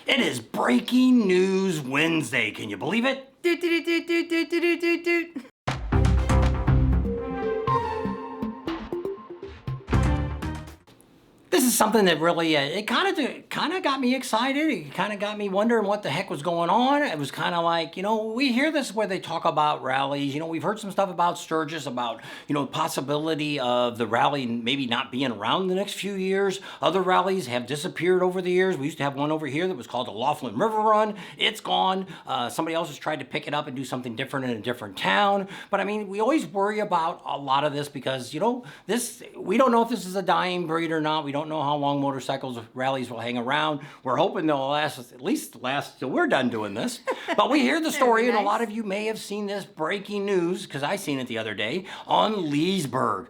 It is Breaking News Wednesday. Can you believe it? Doot, doot, doot, doot, doot, doot, doot, doot. This is something that really, it kind of got me excited. It kind of got me wondering what the heck was going on. It was kind of like, we hear this where they talk about rallies. We've heard some stuff about Sturgis, about, the possibility of the rally maybe not being around the next few years. Other rallies have disappeared over the years. We used to have one over here that was called the Laughlin River Run. It's gone. Somebody else has tried to pick it up and do something different in a different town. But I mean, we always worry about a lot of this because, we don't know if this is a dying breed or not. We don't know how long motorcycles rallies will hang around. We're hoping they'll at least last till we're done doing this. But we hear the story, Nice. and a lot of you may have seen this breaking news, because I seen it the other day, on Leesburg.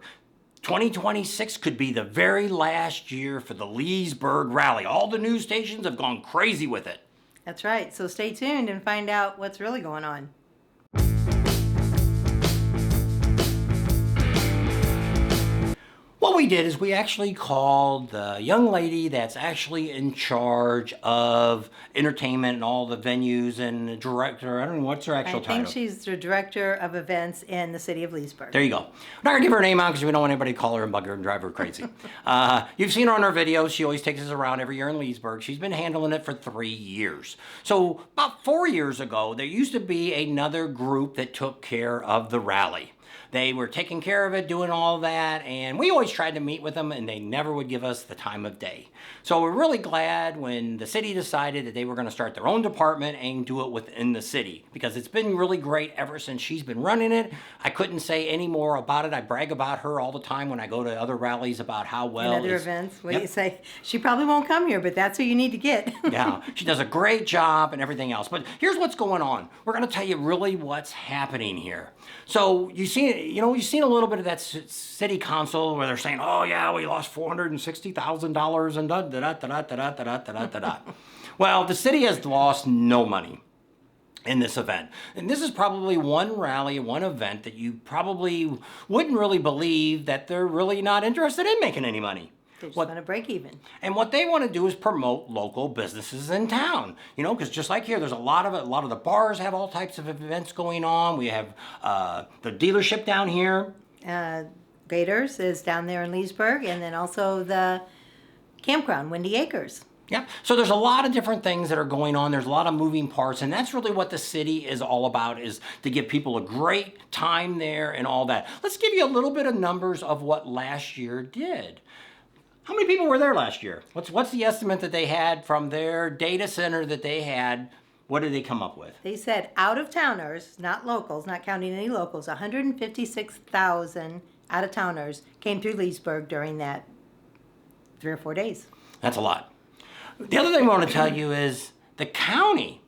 2026 could be the very last year for the Leesburg Rally. All the news stations have gone crazy with it. That's right. So stay tuned and find out what's really going on. What we did is we actually called the young lady that's actually in charge of entertainment and all the venues and the director. I don't know, what's her actual title? I think she's the director of events in the city of Leesburg. There you go. I'm not going to give her name out because we don't want anybody to call her and bug her and drive her crazy. You've seen her on her videos. She always takes us around every year in Leesburg. She's been handling it for 3 years. So about 4 years ago, there used to be another group that took care of the rally. They were taking care of it, doing all that, and we always tried to meet with them, and they never would give us the time of day. So we're really glad when the city decided that they were going to start their own department and do it within the city, because it's been really great ever since she's been running it. I couldn't say any more about it. I brag about her all the time when I go to other rallies about how well. And other events, what do you say? She probably won't come here, but that's who you need to get. Yeah, she does a great job and everything else. But here's what's going on. We're going to tell you really what's happening here. So you've seen a little bit of that city council where they're saying, oh yeah, we lost $460,000 and da da da da da da da da da da. Well, the city has lost no money in this event. And this is probably one rally, one event that you probably wouldn't really believe that they're really not interested in making any money. They just want to break even. And what they want to do is promote local businesses in town. Because just like here, there's a lot of the bars have all types of events going on. We have the dealership down here. Gators is down there in Leesburg, and then also the campground, Windy Acres. Yeah, so there's a lot of different things that are going on. There's a lot of moving parts, and that's really what the city is all about, is to give people a great time there and all that. Let's give you a little bit of numbers of what last year did. How many people were there last year? What's the estimate that they had from their data center that they had? What did they come up with? They said out-of-towners, not locals, not counting any locals, 156,000 out-of-towners came through Leesburg during that 3 or 4 days. That's a lot. The other thing I want to tell you is the county.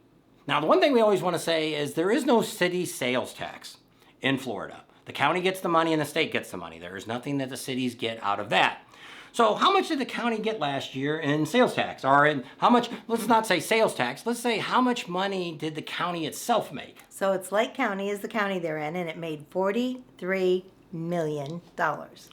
Now, the one thing we always want to say is there is no city sales tax in Florida. The county gets the money and the state gets the money. There is nothing that the cities get out of that. So how much did the county get last year in sales tax? Or in how much, let's not say sales tax, let's say how much money did the county itself make? So it's Lake County is the county they're in, and it made $43 million.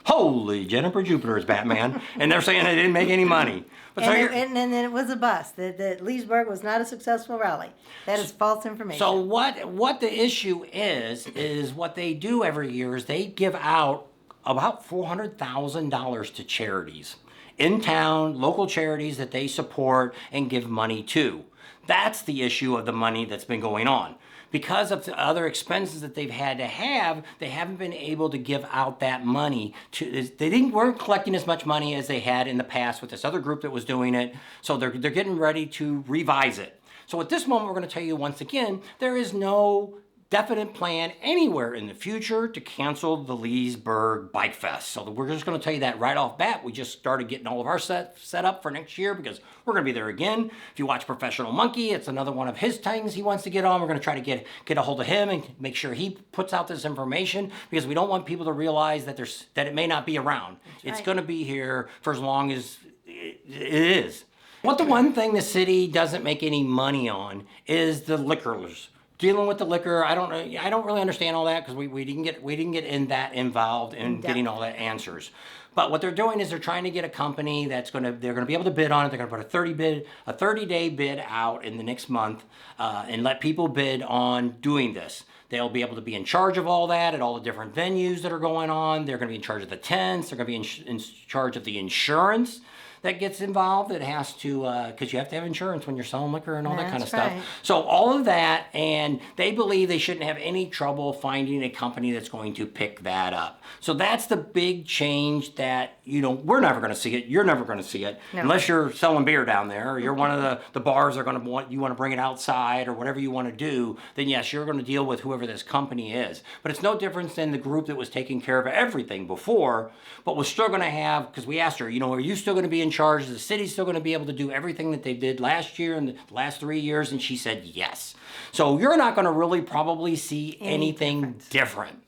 Holy Jennifer Jupiter's Batman. And they're saying they didn't make any money. But And then it was a bust. That Leesburg was not a successful rally. That is false information. So what the issue is what they do every year is they give out about $400,000 to charities in town, local charities that they support and give money to. That's the issue of the money that's been going on. Because of the other expenses that they've had to have, they haven't been able to give out that money. Weren't collecting as much money as they had in the past with this other group that was doing it. So they're getting ready to revise it. So at this moment, we're going to tell you once again, there is no definite plan anywhere in the future to cancel the Leesburg Bikefest. So we're just going to tell you that right off bat. We just started getting all of our set up for next year because we're going to be there again. If you watch Professional Monkey, it's another one of his things he wants to get on. We're going to try to get a hold of him and make sure he puts out this information because we don't want people to realize that it may not be around. It's going to be here for as long as it is. What the one thing the city doesn't make any money on is the liquors. Dealing with the liquor, I don't really understand all that because we didn't get in that involved in getting all that answers. But what they're doing is they're trying to get a company they're going to be able to bid on it. They're going to put a 30-day bid out in the next month and let people bid on doing this. They'll be able to be in charge of all that at all the different venues that are going on. They're going to be in charge of the tents. They're going to be in charge of the insurance that gets involved. It has to, because you have to have insurance when you're selling liquor and all that kind of stuff. Right. So all of that, and they believe they shouldn't have any trouble finding a company that's going to pick that up. So that's the big change that, we're never going to see it. You're never going to see it. No. Unless you're selling beer down there, or you're one of the bars that are going to want to bring it outside or whatever you want to do, then yes, you're going to deal with whoever this company is. But it's no different than the group that was taking care of everything before, but was still going to have, because we asked her, are you still going to be in charge? Is the city still going to be able to do everything that they did last year and the last 3 years? And she said yes. So you're not going to really probably see anything different.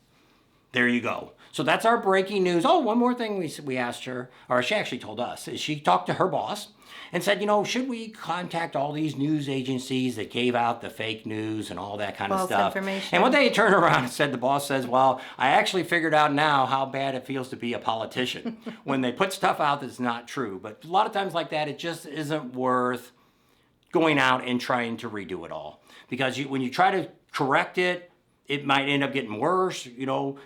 There you go. So that's our breaking news. Oh, one more thing we asked her, or she actually told us, is she talked to her boss and said, should we contact all these news agencies that gave out the fake news and all that kind of False stuff? information. And what they turned around and said, the boss says, well, I actually figured out now how bad it feels to be a politician when they put stuff out that's not true. But a lot of times like that, it just isn't worth going out and trying to redo it all. Because when you try to correct it, it might end up getting worse.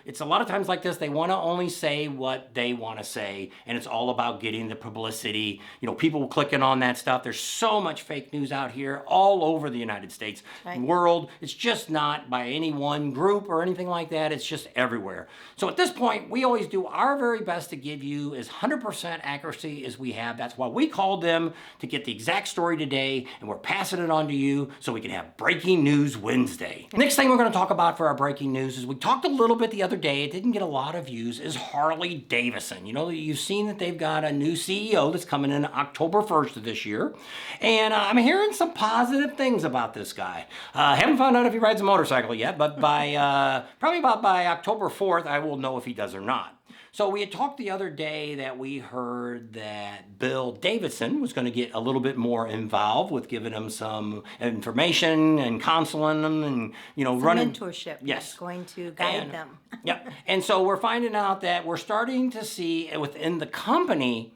It's a lot of times like this, they want to only say what they want to say, and it's all about getting the publicity. People clicking on that stuff. There's so much fake news out here all over the United States, world. It's just not by any one group or anything like that. It's just everywhere. So at this point, we always do our very best to give you as 100% accuracy as we have. That's why we called them to get the exact story today, and we're passing it on to you so we can have Breaking News Wednesday. Next thing we're going to talk about for our breaking news is we talked a little bit the other day, it didn't get a lot of views, is Harley-Davidson. You've seen that they've got a new CEO that's coming in October 1st of this year. And I'm hearing some positive things about this guy. Haven't found out if he rides a motorcycle yet, but probably by October 4th, I will know if he does or not. So we had talked the other day that we heard that Bill Davidson was going to get a little bit more involved with giving them some information and counseling them and, running mentorship. Yes. Going to guide them. Yep. And so we're finding out that we're starting to see within the company,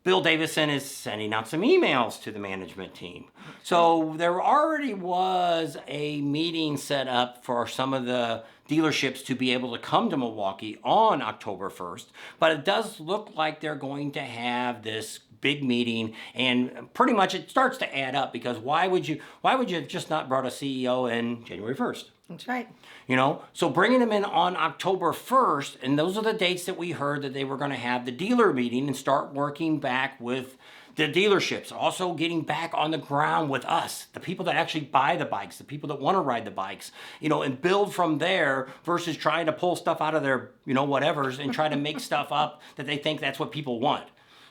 Bill Davidson is sending out some emails to the management team. So there already was a meeting set up for some of the dealerships to be able to come to Milwaukee on October 1st, but it does look like they're going to have this big meeting, and pretty much it starts to add up, because why would you have just not brought a CEO in January 1st? That's right. So bringing them in on October 1st, and those are the dates that we heard that they were going to have the dealer meeting and start working back with the dealerships, also getting back on the ground with us, the people that actually buy the bikes, the people that want to ride the bikes, and build from there versus trying to pull stuff out of their, whatevers and try to make stuff up that they think that's what people want.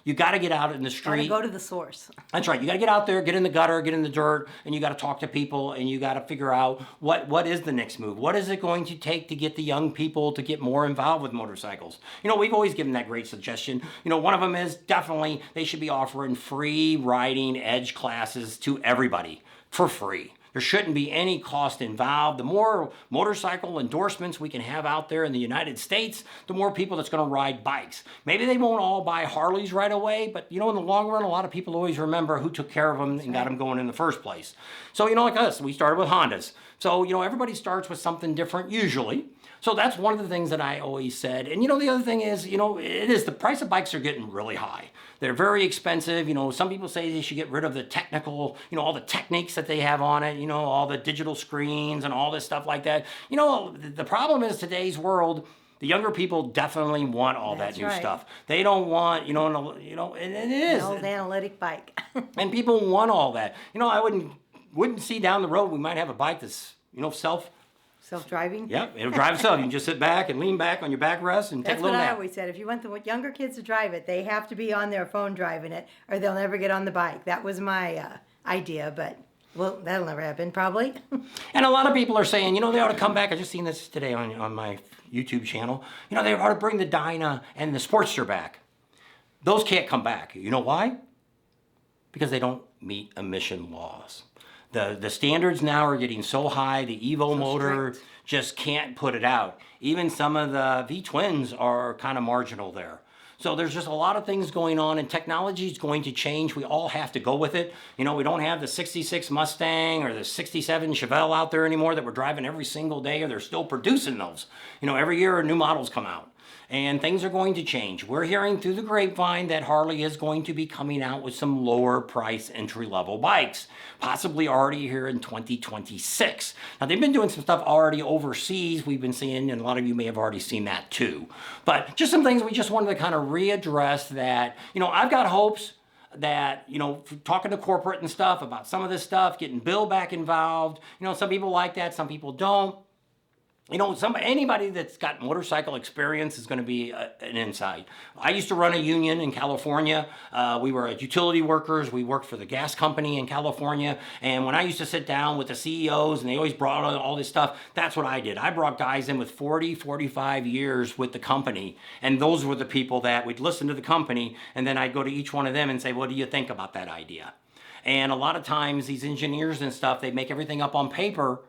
You got to get out in the street. Got to go to the source. That's right. You got to get out there, get in the gutter, get in the dirt, and you got to talk to people, and you got to figure out what is the next move. What is it going to take to get the young people to get more involved with motorcycles? We've always given that great suggestion. One of them is definitely they should be offering free riding edge classes to everybody for free. There shouldn't be any cost involved. The more motorcycle endorsements we can have out there in the United States, the more people that's going to ride bikes. Maybe they won't all buy Harleys right away, but in the long run, a lot of people always remember who took care of them and got them going in the first place. So, like us, we started with Hondas. So, everybody starts with something different usually. So that's one of the things that I always said. And the other thing is, the price of bikes are getting really high. They're very expensive. Some people say they should get rid of the technical, all the techniques that they have on it, all the digital screens and all this stuff like that. The problem is today's world, the younger people definitely want all that new stuff. They don't want, and it is. An old analytic bike. And people want all that. I wouldn't see down the road, we might have a bike that's, Self-driving? Yep, it'll drive itself. You can just sit back and lean back on your backrest and take a little nap. That's what I always said. If you want the younger kids to drive it, they have to be on their phone driving it, or they'll never get on the bike. That was my idea, but that'll never happen, probably. And a lot of people are saying, they ought to come back. I just seen this today on my YouTube channel. They ought to bring the Dyna and the Sportster back. Those can't come back. You know why? Because they don't meet emission laws. The standards now are getting so high, the Evo motor just can't put it out. Even some of the V-twins are kind of marginal there. So there's just a lot of things going on, and technology is going to change. We all have to go with it. You know, we don't have the 66 Mustang or the 67 Chevelle out there anymore that we're driving every single day, or they're still producing those. You know, every year new models come out. And things are going to change. We're hearing through the grapevine that Harley is going to be coming out with some lower price entry-level bikes, possibly already here in 2026. Now, they've been doing some stuff already overseas we've been seeing, and a lot of you may have already seen that too. But just some things we just wanted to kind of readdress that, you know, I've got hopes that, you know, talking to corporate and stuff about some of this stuff, getting Bill back involved. You know, some people like that, some people don't. You know, anybody that's got motorcycle experience is going to be an insight. I used to run a union in California. We were utility workers. We worked for the gas company in California. And when I used to sit down with the CEOs and they always brought on all this stuff, that's what I did. I brought guys in with 40, 45 years with the company. And those were the people that would listen to the company. And then I'd go to each one of them and say, what do you think about that idea? And a lot of times these engineers and stuff, they make everything up on paper,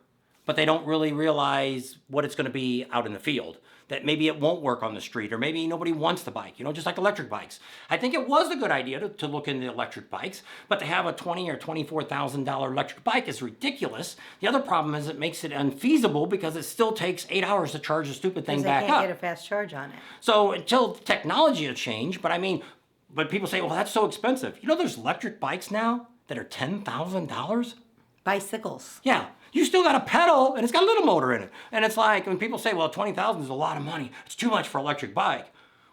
but they don't really realize what it's going to be out in the field. That maybe it won't work on the street, or maybe nobody wants the bike, you know, just like electric bikes. I think it was a good idea to look into electric bikes, but to have a $20,000 or $24,000 electric bike is ridiculous. The other problem is it makes it unfeasible because it still takes 8 hours to charge the stupid thing back up. They can't get a fast charge on it. So until technology will change, but people say, well, that's so expensive. You know, there's electric bikes now that are $10,000? Bicycles. Yeah. You still got a pedal, and it's got a little motor in it. And it's like, when people say, well, $20,000 is a lot of money. It's too much for an electric bike.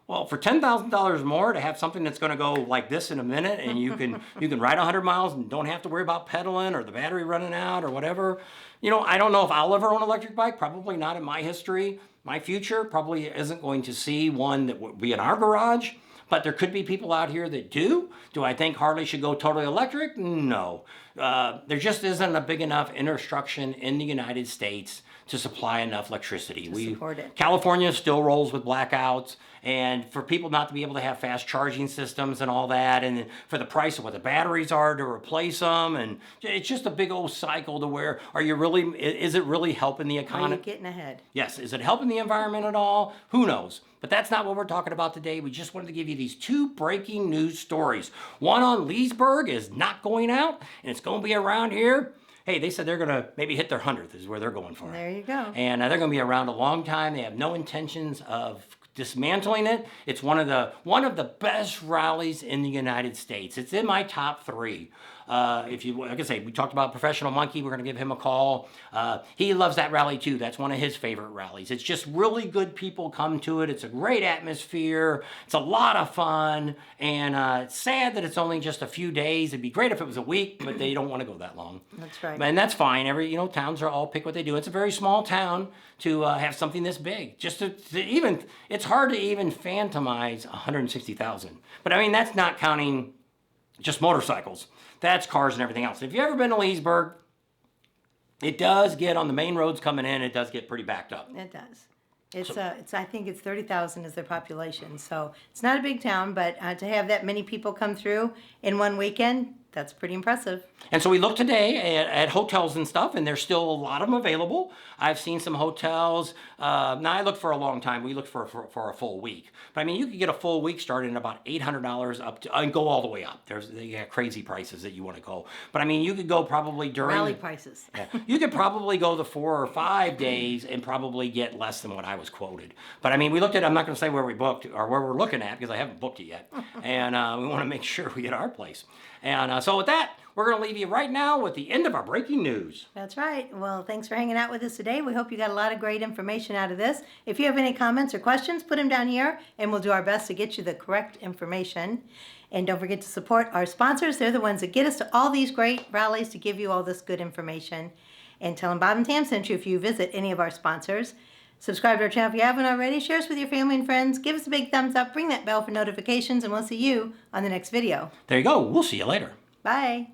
Well, for $10,000 more to have something that's going to go like this in a minute, and you can ride 100 miles and don't have to worry about pedaling or the battery running out or whatever. You know, I don't know if I'll ever own an electric bike. Probably not in my history. My future probably isn't going to see one that would be in our garage. But there could be people out here that do. Do I think Harley should go totally electric? No. There just isn't a big enough infrastructure in the United States to supply enough electricity. Support it. California still rolls with blackouts, and for people not to be able to have fast charging systems and all that, and for the price of what the batteries are to replace them, and it's just a big old cycle to where, is it really helping the economy? Are you getting ahead? Yes. Is it helping the environment at all? Who knows? But that's not what we're talking about today. We just wanted to give you these 2 breaking news stories. One on Leesburg is not going out, and it's going to be around here. Hey, they said they're going to maybe hit their 100th is where they're going for. There you go. And they're going to be around a long time. They have no intentions of dismantling it. It's one of the best rallies in the United States. It's in my top 3. Like I say, we talked about Professional Monkey. We're going to give him a call. He loves that rally too. That's one of his favorite rallies. It's just really good people come to it. It's a great atmosphere. It's a lot of fun. And it's sad that it's only just a few days. It'd be great if it was a week, but they don't want to go that long. That's right. And that's fine. Towns are all pick what they do. It's a very small town to have something this big. Just to even, it's hard to even phantomize 160,000. But that's not counting just motorcycles. That's cars and everything else. If you've ever been to Leesburg, it does get on the main roads coming in, it does get pretty backed up. It does. I think it's 30,000 is their population. So it's not a big town, but to have that many people come through in one weekend, that's pretty impressive. And so we looked today at hotels and stuff, and there's still a lot of them available. I've seen some hotels. Now, I looked for a long time. We looked for a full week. But, you could get a full week starting at about $800 up to, and go all the way up. They got crazy prices that you want to go. But, you could go probably during... Rally prices. Yeah, you could probably go the 4 or 5 days and probably get less than what I was quoted. But, we looked at, I'm not going to say where we booked or where we're looking at because I haven't booked it yet. And we want to make sure we get our place. And so with that, we're going to leave you right now with the end of our breaking news. That's right. Well, thanks for hanging out with us today. We hope you got a lot of great information out of this. If you have any comments or questions, put them down here, and we'll do our best to get you the correct information. And don't forget to support our sponsors. They're the ones that get us to all these great rallies to give you all this good information. And tell them Bob and Tam sent you if you visit any of our sponsors. Subscribe to our channel if you haven't already. Share us with your family and friends. Give us a big thumbs up. Ring that bell for notifications. And we'll see you on the next video. There you go. We'll see you later. Bye.